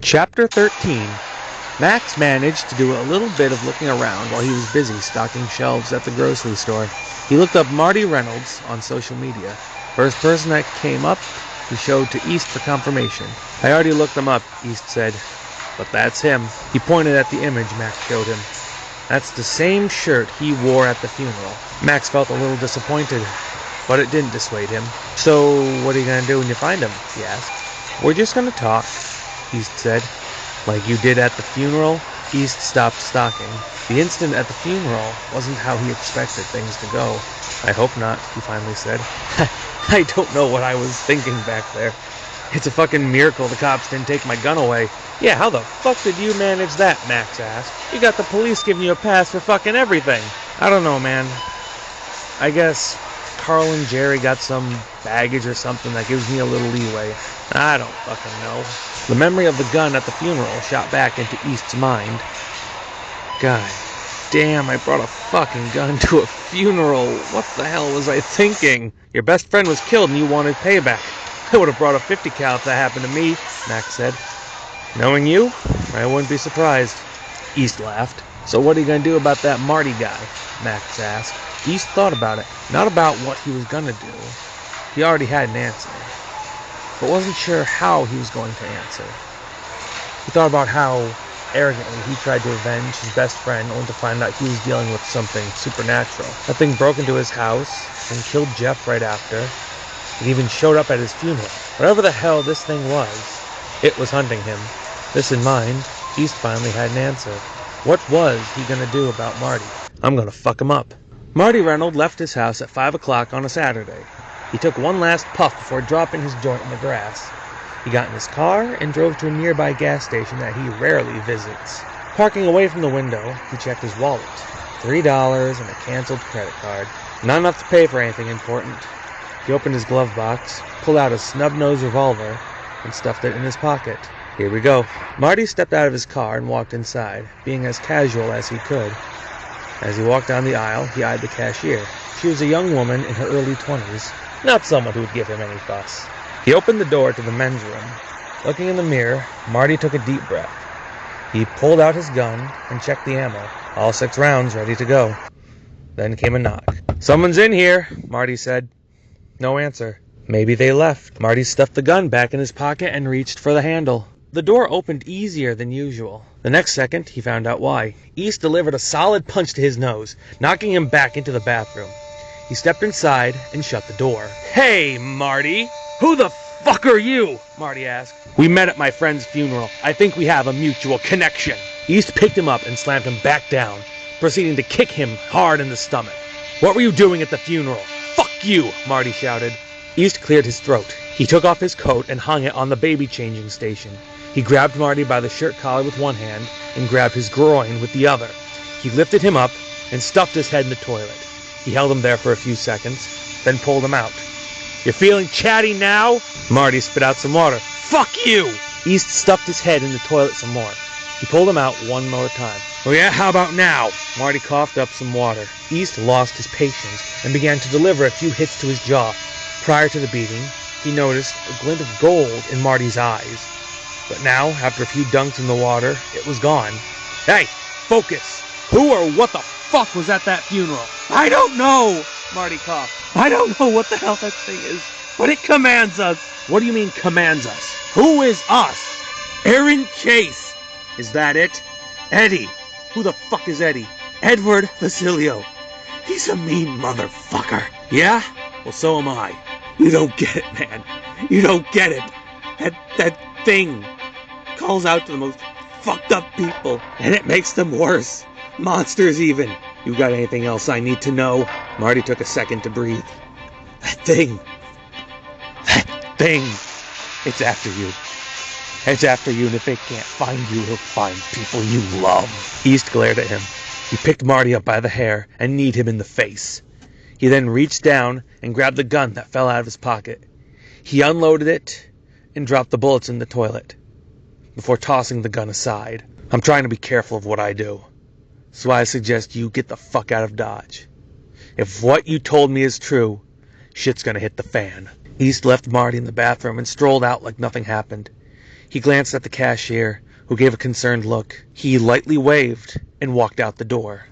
Chapter 13. Max managed to do a little bit of looking around while he was busy stocking shelves at the grocery store. He looked up Marty Reynolds on social media. First person that came up, he showed to East for confirmation. "I already looked him up," East said. "But that's him." He pointed at the image Max showed him. "That's the same shirt he wore at the funeral." Max felt a little disappointed, but it didn't dissuade him. "So, what are you going to do when you find him?" he asked. "We're just going to talk," East said. "Like you did at the funeral?" East stopped stocking. The incident at the funeral wasn't how he expected things to go. "I hope not," he finally said. "I don't know what I was thinking back there. It's a fucking miracle the cops didn't take my gun away." "Yeah, how the fuck did you manage that?" Max asked. "You got the police giving you a pass for fucking everything." "I don't know, man. I guess Carl and Jerry got some baggage or something that gives me a little leeway. I don't fucking know." The memory of the gun at the funeral shot back into East's mind. God damn, I brought a fucking gun to a funeral. What the hell was I thinking? "Your best friend was killed and you wanted payback. I would have brought a 50 cal if that happened to me," Max said. "Knowing you, I wouldn't be surprised." East laughed. "So what are you going to do about that Marty guy?" Max asked. East thought about it. Not about what he was going to do. He already had an answer, but wasn't sure how he was going to answer. He thought about how arrogantly he tried to avenge his best friend only to find out he was dealing with something supernatural. That thing broke into his house and killed Jeff right after. It even showed up at his funeral. Whatever the hell this thing was hunting him. This in mind, East finally had an answer. What was he going to do about Marty? "I'm going to fuck him up." Marty Reynolds left his house at 5 o'clock on a Saturday. He took one last puff before dropping his joint in the grass. He got in his car and drove to a nearby gas station that he rarely visits. Parking away from the window, he checked his wallet. $3 and a canceled credit card. Not enough to pay for anything important. He opened his glove box, pulled out a snub-nosed revolver, and stuffed it in his pocket. "Here we go." Marty stepped out of his car and walked inside, being as casual as he could. As he walked down the aisle, he eyed the cashier. She was a young woman in her early 20s, not someone who would give him any fuss. He opened the door to the men's room. Looking in the mirror, Marty took a deep breath. He pulled out his gun and checked the ammo. All 6 rounds ready to go. Then came a knock. "Someone's in here," Marty said. No answer. Maybe they left. Marty stuffed the gun back in his pocket and reached for the handle. The door opened easier than usual. The next second, he found out why. East delivered a solid punch to his nose, knocking him back into the bathroom. He stepped inside and shut the door. "Hey, Marty! Who the fuck are you?" Marty asked. "We met at my friend's funeral. I think we have a mutual connection." East picked him up and slammed him back down, proceeding to kick him hard in the stomach. "What were you doing at the funeral?" "Fuck you!" Marty shouted. East cleared his throat. He took off his coat and hung it on the baby-changing station. He grabbed Marty by the shirt collar with one hand and grabbed his groin with the other. He lifted him up and stuffed his head in the toilet. He held him there for a few seconds, then pulled him out. "You feeling chatty now?" Marty spit out some water. "Fuck you!" East stuffed his head in the toilet some more. He pulled him out one more time. "Oh yeah, how about now?" Marty coughed up some water. East lost his patience and began to deliver a few hits to his jaw. Prior to the beating, he noticed a glint of gold in Marty's eyes. But now, after a few dunks in the water, it was gone. "Hey, focus! Who or what the fuck was at that funeral?" "I don't know!" Marty coughed. "I don't know what the hell that thing is, but it commands us." "What do you mean, commands us? Who is us?" "Aaron Chase." "Is that it?" "Eddie." "Who the fuck is Eddie?" "Edward Vasilio. He's a mean motherfucker." "Yeah? Well, so am I." "You don't get it, man. You don't get it. That thing calls out to the most fucked up people, and it makes them worse. Monsters even." "You got anything else I need to know?" Marty took a second to breathe. That thing. It's after you. It's after you, and if it can't find you, it'll find people you love." East glared at him. He picked Marty up by the hair and kneed him in the face. He then reached down and grabbed the gun that fell out of his pocket. He unloaded it and dropped the bullets in the toilet before tossing the gun aside. "I'm trying to be careful of what I do, so I suggest you get the fuck out of Dodge. If what you told me is true, shit's gonna hit the fan." East left Marty in the bathroom and strolled out like nothing happened. He glanced at the cashier, who gave a concerned look. He lightly waved and walked out the door.